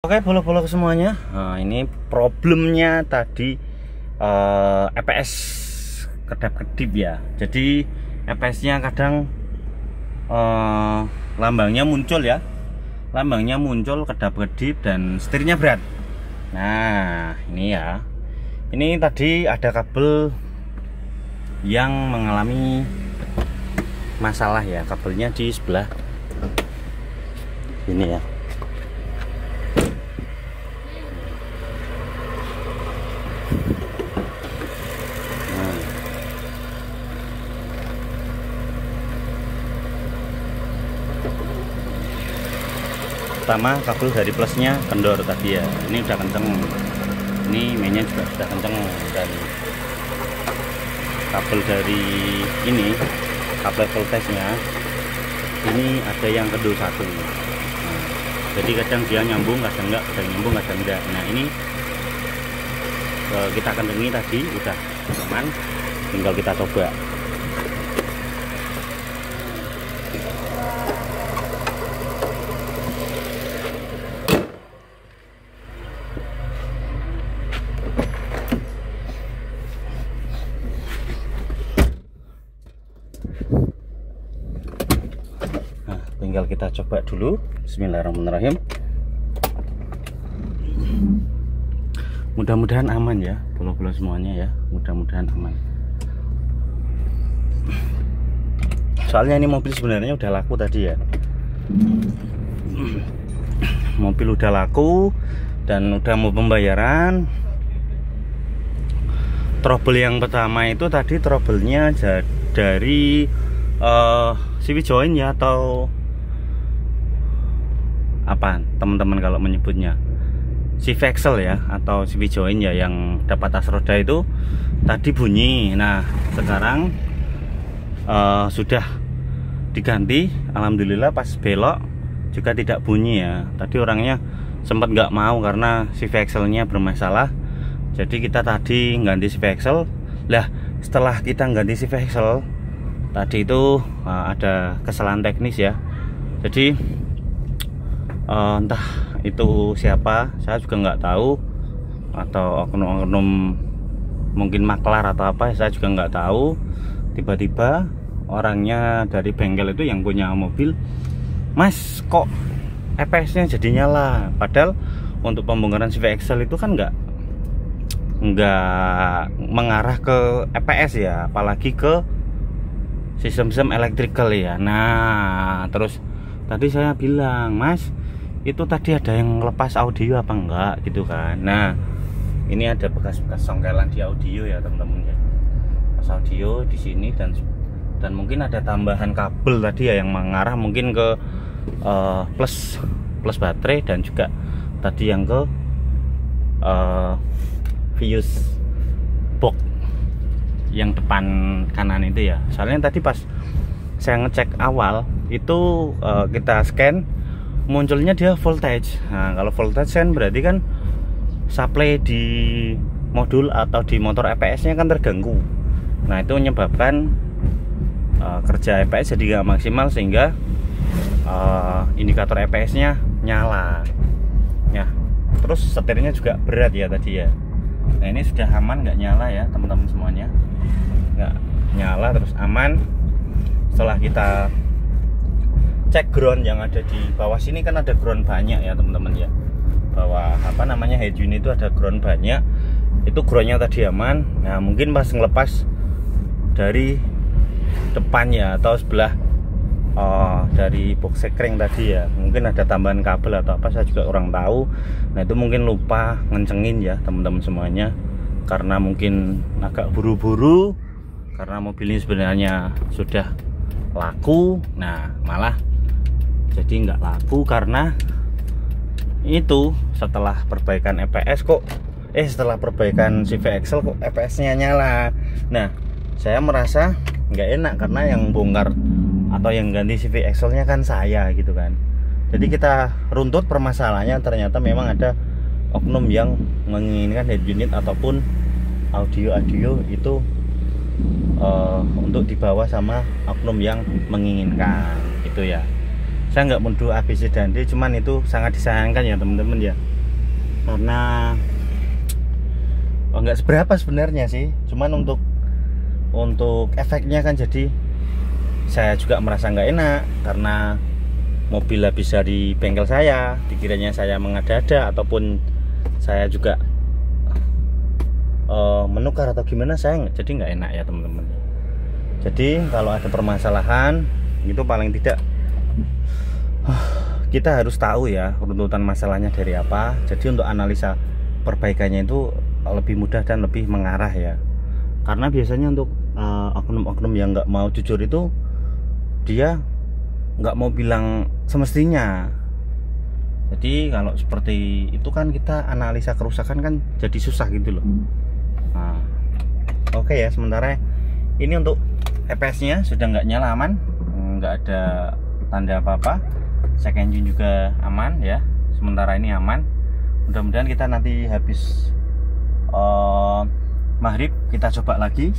Oke, bolok-bolok semuanya. Nah, ini problemnya tadi EPS kedap-kedip ya. Jadi EPS-nya kadang lambangnya muncul ya. Lambangnya muncul kedap-kedip dan setirnya berat. Nah, ini ya. Ini tadi ada kabel yang mengalami masalah ya. Kabelnya di sebelah ini ya. Pertama kabel dari plusnya kendor tadi ya, ini udah kenceng, ini mainnya juga sudah kenceng, dan kabel dari ini kabel voltage nya ini ada yang kendor satu. Nah, jadi kadang dia nyambung, kadang enggak, kadang nyambung, kadang enggak. Nah ini kita kencengi tadi udah aman, tinggal kita coba. Tinggal kita coba dulu. Bismillahirrahmanirrahim. Mudah-mudahan aman ya, bola-bola semuanya ya. Mudah-mudahan aman. Soalnya ini mobil sebenarnya udah laku tadi ya. Mobil udah laku dan udah mau pembayaran. Trouble yang pertama itu tadi trouble-nya dari CV join ya, atau apa teman-teman kalau menyebutnya, CV axle ya, atau CV join ya, yang dapat tas roda itu tadi bunyi. Nah sekarang sudah diganti, alhamdulillah. Pas belok juga tidak bunyi ya. Tadi orangnya sempat nggak mau karena CV axle nya bermasalah, jadi kita tadi ganti CV axle. Lah setelah kita ganti CV axle tadi itu ada kesalahan teknis ya. Jadi entah itu siapa, saya juga nggak tahu, atau oknum-oknum mungkin maklar atau apa, saya juga nggak tahu. Tiba-tiba orangnya dari bengkel itu yang punya mobil, "Mas, kok EPS-nya jadi nyala?" Padahal untuk pembongkaran CV axle itu kan nggak mengarah ke EPS ya, apalagi ke sistem-sistem electrical ya. Nah terus tadi saya bilang, "Mas, itu tadi ada yang lepas audio apa enggak gitu kan." Nah ini ada bekas-bekas songkelan di audio ya teman-teman ya, bekas audio di sini, dan mungkin ada tambahan kabel tadi ya yang mengarah mungkin ke plus baterai, dan juga tadi yang ke fuse box yang depan kanan itu ya. Soalnya tadi pas saya ngecek awal itu kita scan, munculnya dia voltage. Nah kalau voltage kan berarti kan supply di modul atau di motor EPS nya kan terganggu. Nah itu menyebabkan kerja EPS jadi nggak maksimal, sehingga indikator EPS nya nyala ya. Terus setirnya juga berat ya tadi ya. Nah ini sudah aman, nggak nyala ya teman-teman semuanya, nggak nyala, terus aman. Setelah kita cek ground yang ada di bawah sini, kan ada ground banyak ya teman-teman ya, bawah apa namanya head unit itu ada ground banyak, itu groundnya tadi aman. Nah mungkin pas ngelepas dari depannya atau sebelah dari box sekring tadi ya, mungkin ada tambahan kabel atau apa, saya juga kurang tahu. Nah itu mungkin lupa ngencengin ya teman-teman semuanya, karena mungkin agak buru-buru, karena mobil ini sebenarnya sudah laku. Nah malah jadi nggak laku karena itu setelah perbaikan EPS kok setelah perbaikan CV axle kok EPS nya nyala. Nah saya merasa nggak enak karena yang bongkar atau yang ganti CV axle nya kan saya gitu kan. Jadi kita runtut permasalahannya, ternyata memang ada oknum yang menginginkan head unit ataupun audio itu untuk dibawa sama oknum yang menginginkan itu ya. Saya nggak menuduh ABC dan D, cuman itu sangat disayangkan ya teman-teman ya. karena nggak seberapa sebenarnya sih, cuman untuk efeknya kan jadi saya juga merasa nggak enak karena mobil habis di bengkel saya, dikiranya saya mengada-ada ataupun saya juga menukar atau gimana, saya jadi nggak enak ya teman-teman. Jadi kalau ada permasalahan itu paling tidak kita harus tahu ya runtutan masalahnya dari apa. Jadi untuk analisa perbaikannya itu lebih mudah dan lebih mengarah ya. Karena biasanya untuk oknum-oknum yang nggak mau jujur itu dia nggak mau bilang semestinya. Jadi kalau seperti itu kan kita analisa kerusakan kan jadi susah gitu loh. Nah, oke ya, sementara ini untuk EPS-nya sudah nggak nyala, aman, nggak ada tanda apa-apa. Check engine juga aman ya. Sementara ini aman. Mudah-mudahan kita nanti habis maghrib kita coba lagi.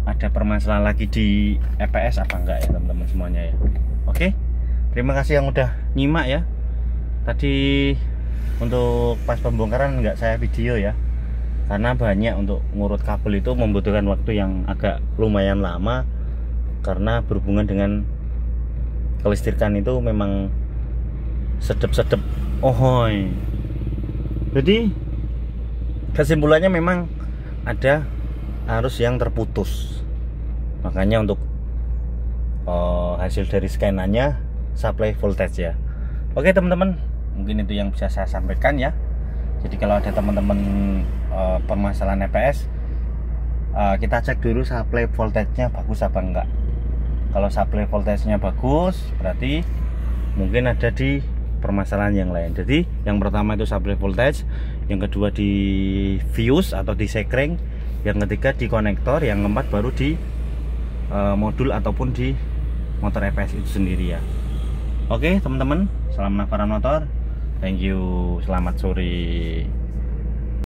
Ada permasalahan lagi di EPS apa enggak ya teman-teman semuanya ya. Oke. Terima kasih yang udah nyimak ya. Tadi untuk pas pembongkaran nggak saya video ya. Karena banyak untuk ngurut kabel itu membutuhkan waktu yang agak lumayan lama. Karena berhubungan dengan kelistrikan itu memang sedep-sedep ohoy. Jadi kesimpulannya memang ada arus yang terputus. Makanya untuk hasil dari scanannya supply voltage ya. Oke teman-teman, mungkin itu yang bisa saya sampaikan ya. Jadi kalau ada teman-teman permasalahan EPS, kita cek dulu supply voltage-nya bagus apa enggak. Kalau supply voltage-nya bagus, berarti mungkin ada di permasalahan yang lain. Jadi yang pertama itu supply voltage, yang kedua di fuse atau di sekring, yang ketiga di konektor, yang keempat baru di modul ataupun di motor EPS itu sendiri ya. Oke teman-teman, salam nafaran motor. Thank you, selamat sore.